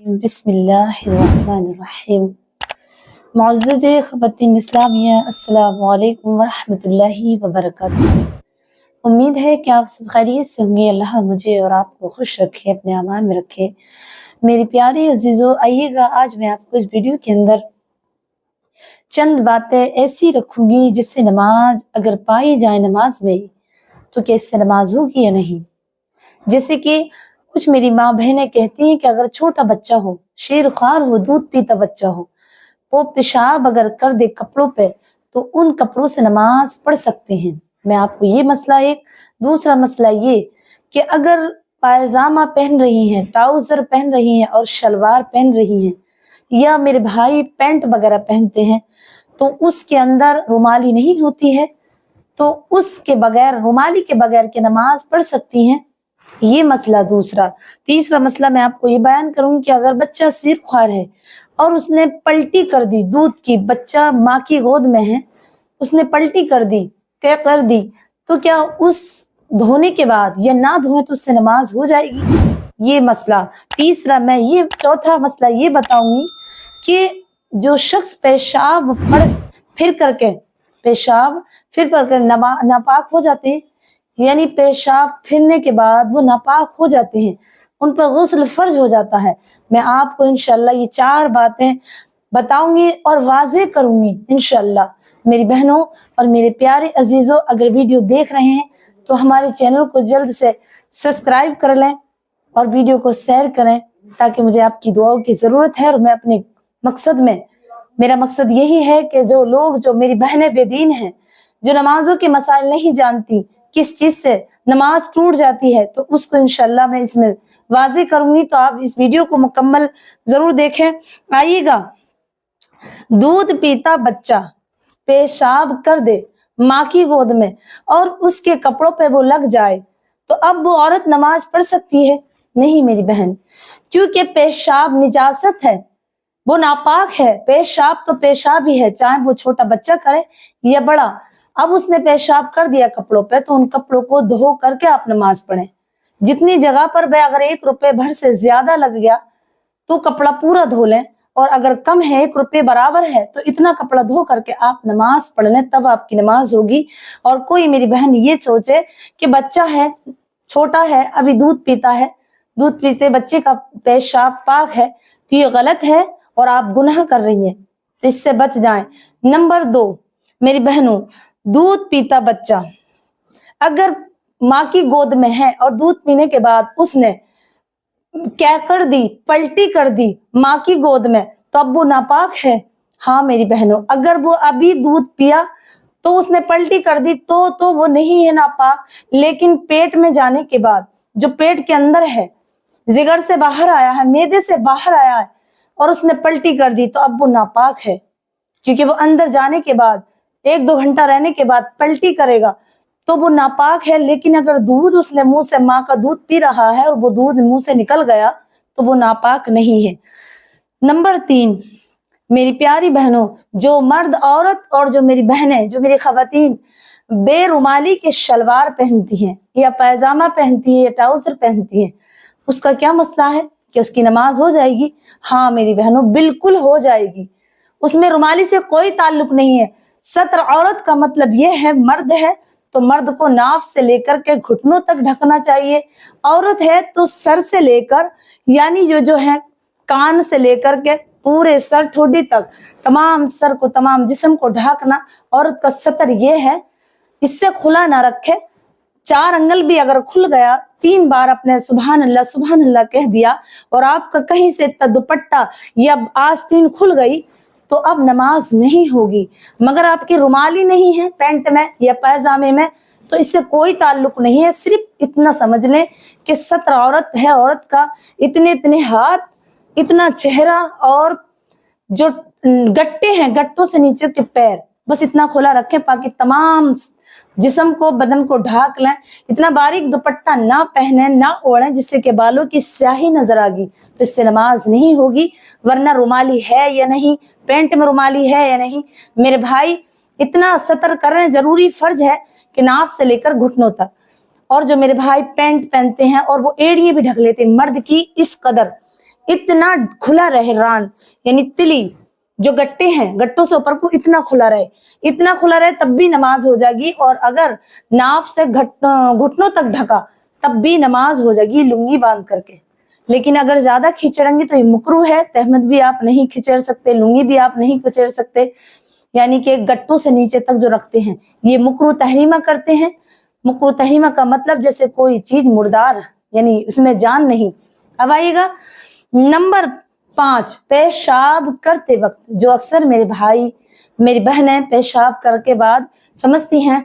बिस्मिल्लाहिर्रहमानिर्रहीम। मुअज़्ज़ज़ ख़वातीन इस्लामिया, अस्सलामु अलैकुम वरहमतुल्लाहि वबरकातुहू। उम्मीद है कि आप सब खैरियत से होंगे। अल्लाह मुझे और आपको खुश रखे, अपने अमान में रखे। मेरी प्यारे अजीज़ों, आइएगा आज मैं आपको इस वीडियो के अंदर चंद बातें ऐसी रखूंगी जिससे नमाज अगर पाई जाए नमाज में तो क्या इससे नमाज होगी या नहीं। जैसे कि कुछ मेरी माँ बहनें कहती हैं कि अगर छोटा बच्चा हो, शेर ख्वार हो, दूध पीता बच्चा हो, वो पेशाब अगर कर दे कपड़ों पे तो उन कपड़ों से नमाज पढ़ सकते हैं। मैं आपको ये मसला एक, दूसरा मसला ये कि अगर पायजामा पहन रही हैं, ट्राउजर पहन रही हैं और शलवार पहन रही हैं, या मेरे भाई पैंट वगैरह पहनते हैं तो उसके अंदर रुमाली नहीं होती है, तो उसके बगैर, रुमाली के बगैर के नमाज पढ़ सकती हैं। ये मसला दूसरा। तीसरा मसला मैं आपको ये बयान करूंगी कि अगर बच्चा सिर ख्वार है और उसने पलटी कर दी दूध की, बच्चा माँ की गोद में है, उसने पलटी कर दी, क्या कर दी, तो क्या उस धोने के बाद या ना धोए तो उससे नमाज हो जाएगी। ये मसला तीसरा। मैं ये चौथा मसला ये बताऊंगी कि जो शख्स पेशाब फिर करके नापाक हो जाते हैं, यानी पेशाब फिरने के बाद वो नापाक हो जाते हैं, उन पर गुस्ल फर्ज हो जाता है। मैं आपको इंशाल्लाह ये 4 बातें बताऊंगी और वाज़ेह करूंगी इंशाल्लाह। मेरी बहनों और मेरे प्यारे अजीजों, अगर वीडियो देख रहे हैं तो हमारे चैनल को जल्द से सब्सक्राइब कर लें और वीडियो को शेयर करें, ताकि मुझे आपकी दुआओं की जरूरत है। और मैं अपने मकसद में, मेरा मकसद यही है कि जो लोग, जो मेरी बहनें बेदीन हैं, जो नमाजों के मसाइल नहीं जानती, किस चीज से नमाज टूट जाती है, तो उसको इंशाल्लाह मैं इसमें वाज़ेह करूंगी। तो आप इस वीडियो को मुकम्मल जरूर देखें। आइएगा, दूध पीता बच्चा पेशाब कर दे माँ की गोद में और उसके कपड़ों पे वो लग जाए तो अब वो औरत नमाज पढ़ सकती है? नहीं मेरी बहन, क्योंकि पेशाब निजासत है, वो नापाक है। पेशाब तो पेशाब ही है, चाहे वो छोटा बच्चा करे या बड़ा। अब उसने पेशाब कर दिया कपड़ों पे तो उन कपड़ों को धो करके आप नमाज पढ़ें। जितनी जगह पर अगर 1 रुपए भर से ज्यादा लग गया तो कपड़ा पूरा धो लें, और अगर कम है, 1 रुपए बराबर है, तो इतना कपड़ा धो करके आप नमाज पढ़ लें, तब आपकी नमाज होगी। और कोई मेरी बहन ये सोचे कि बच्चा है, छोटा है, अभी दूध पीता है, दूध पीते बच्चे का पेशाब पाक है, तो ये गलत है और आप गुनाह कर रही हैं, तो इससे बच जाएं। नंबर 2 मेरी बहनों, दूध पीता बच्चा अगर माँ की गोद में है और दूध पीने के बाद उसने क्या कर दी, पलटी कर दी माँ की गोद में, तो अब वो नापाक है? हाँ मेरी बहनों, अगर वो अभी दूध पिया तो उसने पलटी कर दी तो वो नहीं है नापाक। लेकिन पेट में जाने के बाद, जो पेट के अंदर है, जिगर से बाहर आया है, मैदे से बाहर आया है, और उसने पलटी कर दी, तो अब वो नापाक है, क्योंकि वो अंदर जाने के बाद 1-2 घंटा रहने के बाद पलटी करेगा तो वो नापाक है। लेकिन अगर दूध उसने मुंह से, माँ का दूध पी रहा है और वो दूध मुंह से निकल गया तो वो नापाक नहीं है। नंबर 3 मेरी प्यारी बहनों, जो मर्द औरत और जो मेरी बहनें, जो मेरी खवातीन बेरुमाली के शलवार पहनती हैं या पैजामा पहनती हैं या ट्राउजर पहनती हैं, उसका क्या मसला है कि उसकी नमाज हो जाएगी? हाँ मेरी बहनों, बिल्कुल हो जाएगी। उसमें रुमाली से कोई ताल्लुक नहीं है। सत्र औरत का मतलब यह है, मर्द है तो मर्द को नाफ से लेकर के घुटनों तक ढकना चाहिए, औरत है तो सर से लेकर, यानी जो है कान से लेकर के पूरे सर ठोडी तक, तमाम सर को, तमाम जिस्म को ढकना औरत का सत्र ये है। इससे खुला ना रखे। 4 अंगल भी अगर खुल गया, 3 बार अपने सुभान अल्लाह कह दिया, और आपका कहीं से दुपट्टा या आस्तीन खुल गई, तो अब नमाज नहीं होगी। मगर आपकी रुमाली नहीं है पैंट में या पैजामे में, तो इससे कोई ताल्लुक नहीं है। सिर्फ इतना समझ लें कि सत्र औरत है, औरत का इतने हाथ, इतना चेहरा, और जो गट्टे हैं, गट्टों से नीचे के पैर, बस इतना खुला रखें, ताकि तमाम जिस्म को, बदन को ढाक लें। इतना बारीक दुपट्टा ना पहने, ना ओढ़े जिससे कि बालों की स्याही नजर आएगी, तो इससे नमाज नहीं होगी। वरना रुमाली है या नहीं, पैंट में रुमाली है या नहीं, मेरे भाई इतना सतर करें, जरूरी फर्ज है कि नाफ से लेकर घुटनों तक। और जो मेरे भाई पैंट पहनते हैं और वो एड़िए भी ढक लेते हैं, मर्द की इस कदर इतना खुला रहे रान, यानी तिली जो गट्टे हैं, गट्टों से ऊपर को इतना खुला रहे तब भी नमाज हो जाएगी। और अगर नाफ से घुटनों तक ढका तब भी नमाज हो जाएगी लुंगी बांध करके। लेकिन अगर ज्यादा खिंचड़ेंगे तो ये मुकरू है, तहमद भी आप नहीं खिंचड़ सकते, लुंगी भी आप नहीं खिंचड़ सकते, यानी कि गट्टों से नीचे तक जो रखते हैं ये मुकरू तहरीमा करते हैं। मुकरू तहरीमा का मतलब जैसे कोई चीज मुर्दार, यानी उसमें जान नहीं। अब आइएगा नंबर 5, पेशाब करते वक्त, जो अक्सर मेरे भाई मेरी बहनें पेशाब करके बाद समझती हैं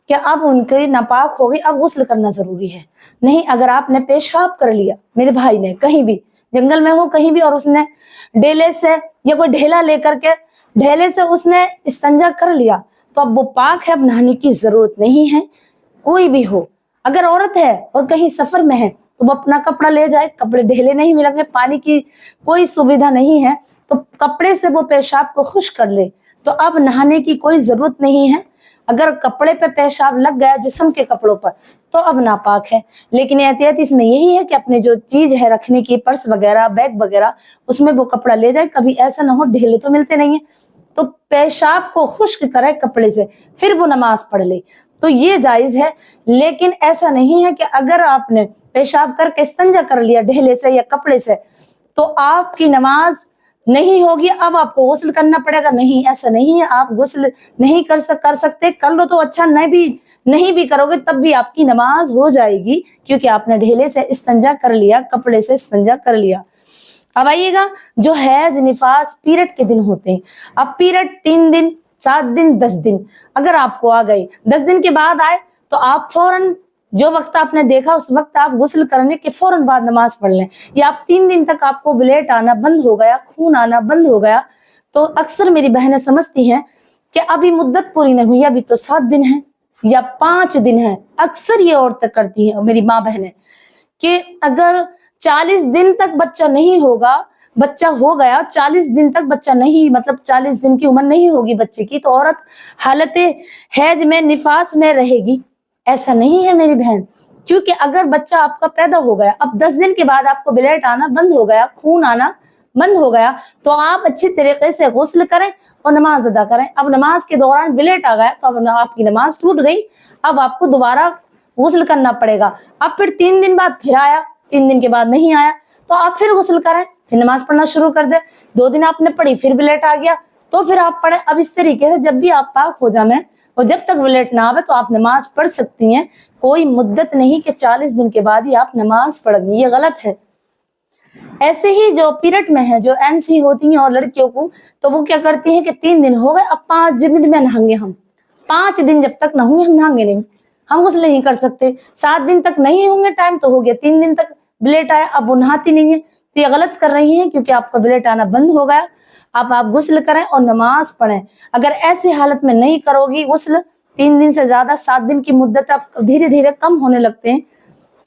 कि अब उनके नापाक हो गई, अब गुस्ल करना जरूरी है। नहीं, अगर आपने पेशाब कर लिया, मेरे भाई ने कहीं भी जंगल में हो कहीं भी, और उसने ढेले से या कोई ढेला लेकर के ढेले से उसने इस्तंजा कर लिया, तो अब वो पाक है, अब नहाने की जरूरत नहीं है। कोई भी हो, अगर औरत है और कहीं सफर में है तो वो अपना कपड़ा ले जाए, कपड़े ढेले नहीं मिलेंगे, पानी की कोई सुविधा नहीं है, तो कपड़े से वो पेशाब को खुश कर ले, तो अब नहाने की कोई जरूरत नहीं है। अगर कपड़े पे पेशाब लग गया जिस्म के कपड़ों पर तो अब नापाक है। लेकिन एहतियात इसमें यही है कि अपने जो चीज है रखने की, पर्स वगैरह, बैग वगैरह, उसमें वो कपड़ा ले जाए। कभी ऐसा ना हो, ढेले तो मिलते नहीं है, तो पेशाब को खुश्क करे कपड़े से, फिर वो नमाज पढ़ ले, तो ये जायज है। लेकिन ऐसा नहीं है कि अगर आपने पेशाब करके इस्तंजा कर लिया ढेले से या कपड़े से तो आपकी नमाज नहीं होगी, अब आपको गुस्ल करना पड़ेगा। नहीं, ऐसा नहीं है, आप गुस्ल नहीं कर सकते, कर लो तो अच्छा, नहीं भी करोगे तब भी आपकी नमाज हो जाएगी, क्योंकि आपने ढेले से इस्तंजा कर लिया, कपड़े से इस्तंजा कर लिया। अब आइएगा जो हैज, निफास, पीरियड के दिन होते हैं। अब पीरियड 3 दिन, 7 दिन, 10 दिन अगर आपको आ गए, 10 दिन के बाद आए तो आप फौरन जो वक्त आपने देखा उस वक्त आप गुस्ल करने के फौरन बाद नमाज पढ़ लें। या आप 3 दिन तक आपको ब्लेड आना बंद हो गया, खून आना बंद हो गया, तो अक्सर मेरी बहनें समझती हैं कि अभी मुद्दत पूरी नहीं हुई, अभी तो 7 दिन है या 5 दिन है। अक्सर ये औरतें करती हैं मेरी माँ बहनें कि अगर 40 दिन तक बच्चा नहीं होगा, बच्चा हो गया 40 दिन तक बच्चा नहीं, मतलब 40 दिन की उम्र नहीं होगी बच्चे की, तो औरत हालत हैज में, निफास में रहेगी। ऐसा नहीं है मेरी बहन, क्योंकि अगर बच्चा आपका पैदा हो गया, अब 10 दिन के बाद आपको ब्लेड आना बंद हो गया, खून आना बंद हो गया, तो आप अच्छी तरीके से गुस्ल करें और नमाज अदा करें। अब नमाज के दौरान ब्लेड आ गया तो अब आपकी नमाज टूट गई, अब आपको दोबारा गुस्ल करना पड़ेगा। अब फिर 3 दिन बाद फिर आया, 3 दिन के बाद नहीं आया, तो आप फिर गुस्ल करें, फिर नमाज पढ़ना शुरू कर दे। 2 दिन आपने पढ़ी, फिर ब्लेड आ गया तो फिर आप पढ़े। अब इस तरीके से जब भी आप पाक हो जाए और जब तक ब्लेड ना आवे तो आप नमाज पढ़ सकती हैं। कोई मुद्दत नहीं कि 40 दिन के बाद ही आप नमाज पढ़ेंगी, ये गलत है। ऐसे ही जो पीरियड में है, जो एमसी होती हैं और लड़कियों को, तो वो क्या करती हैं कि 3 दिन हो गए, अब 5 दिन में नहाएंगे हम। 5 दिन जब तक नहाएंगे हम नहाएंगे नहीं, हम गुस्ल नहीं कर सकते। 7 दिन तक नहीं होंगे, टाइम तो हो गया, 3 दिन तक ब्लेड आया, अब वो नहाती नहीं है, तो ये गलत कर रही हैं, क्योंकि आपका ब्लेड आना बंद हो गया। अब आप गुस्ल करें और नमाज पढ़ें। अगर ऐसी हालत में नहीं करोगी गुस्ल, 3 दिन से ज्यादा, 7 दिन की मुद्दत अब धीरे धीरे कम होने लगते हैं,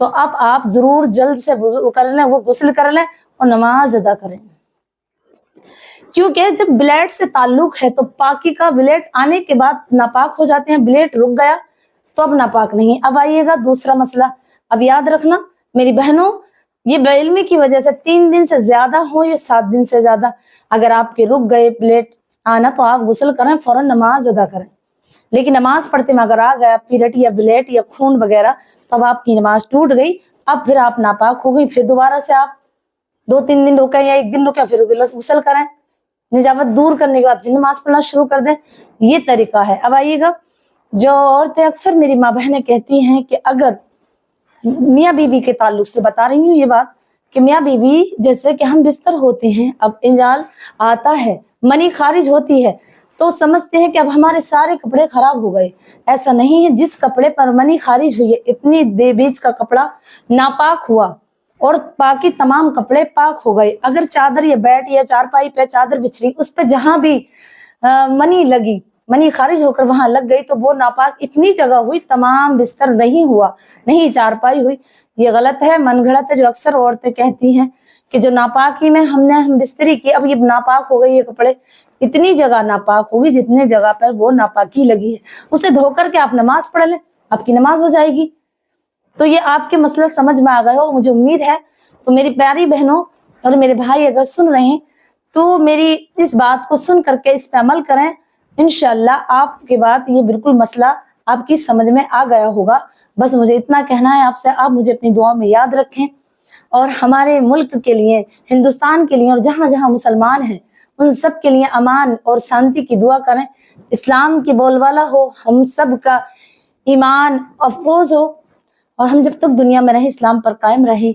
तो अब आप जरूर जल्द से कर लें, वो गुस्ल कर लें और नमाज अदा करें। क्योंकि जब ब्लेड से ताल्लुक है तो पाकी का, ब्लेड आने के बाद नापाक हो जाते हैं, ब्लेड रुक गया तो अब नापाक नहीं। अब आइएगा दूसरा मसला। अब याद रखना मेरी बहनों, ये बेइल्मी की वजह से 3 दिन से ज्यादा हो या 7 दिन से ज्यादा, अगर आपके रुक गए ब्लेड आना तो आप गुस्ल करें, फौरन नमाज अदा करें। लेकिन नमाज पढ़ते में अगर आ गया पीरियड या ब्लेड या खून वगैरह, तो अब आपकी नमाज टूट गई, अब फिर आप नापाक हो गई, फिर दोबारा से आप 2-3 दिन रुके या 1 दिन रुके, फिर गुस्ल करें, निजावत दूर करने के बाद फिर नमाज पढ़ना शुरू कर दें। ये तरीका है। अब आइएगा, जो औरतें अक्सर मेरी माँ बहनें कहती हैं कि अगर मियाँ बीबी के ताल्लुक से बता रही हूँ ये बात, कि मियाँ बीबी जैसे कि हम बिस्तर होते हैं, अब इंजाल आता है, मनी खारिज होती है, तो समझते हैं कि अब हमारे सारे कपड़े खराब हो गए। ऐसा नहीं है, जिस कपड़े पर मनी खारिज हुई है, इतनी देर बीच का कपड़ा नापाक हुआ और बाकी तमाम कपड़े पाक हो गए। अगर चादर या बेड या चारपाई पे चादर बिछड़ी, उस पे जहां भी मनी लगी, मनी खारिज होकर वहां लग गई, तो वो नापाक इतनी जगह हुई, तमाम बिस्तर नहीं हुआ, नहीं चारपाई हुई। ये गलत है, मनगढ़ंत है, जो अक्सर औरतें कहती हैं कि जो नापाकी में हम बिस्तरी की, अब ये नापाक हो गई, ये कपड़े, इतनी जगह नापाक होगी जितने जगह पर वो नापाकी लगी है, उसे धोकर के आप नमाज पढ़ लें, आपकी नमाज हो जाएगी। तो ये आपके मसला समझ में आ गए हो, मुझे उम्मीद है। तो मेरी प्यारी बहनों, اور میرے بھائی اگر سن رہے ہیں تو میری اس بات کو سن کر کے اس پہ عمل کریں، انشاءاللہ آپ کے بعد یہ بالکل مسئلہ آپ کی سمجھ میں آ گیا ہوگا۔ بس مجھے اتنا کہنا ہے آپ سے، آپ مجھے اپنی دعا میں یاد رکھیں اور ہمارے ملک کے لیے، ہندوستان کے لیے اور جہاں جہاں مسلمان ہیں ان سب کے لیے امان اور شانتی کی دعا کریں، اسلام کی بول بالا ہو، ہم سب کا ایمان افروز ہو اور ہم جب تک دنیا میں رہیں اسلام پر قائم رہیں۔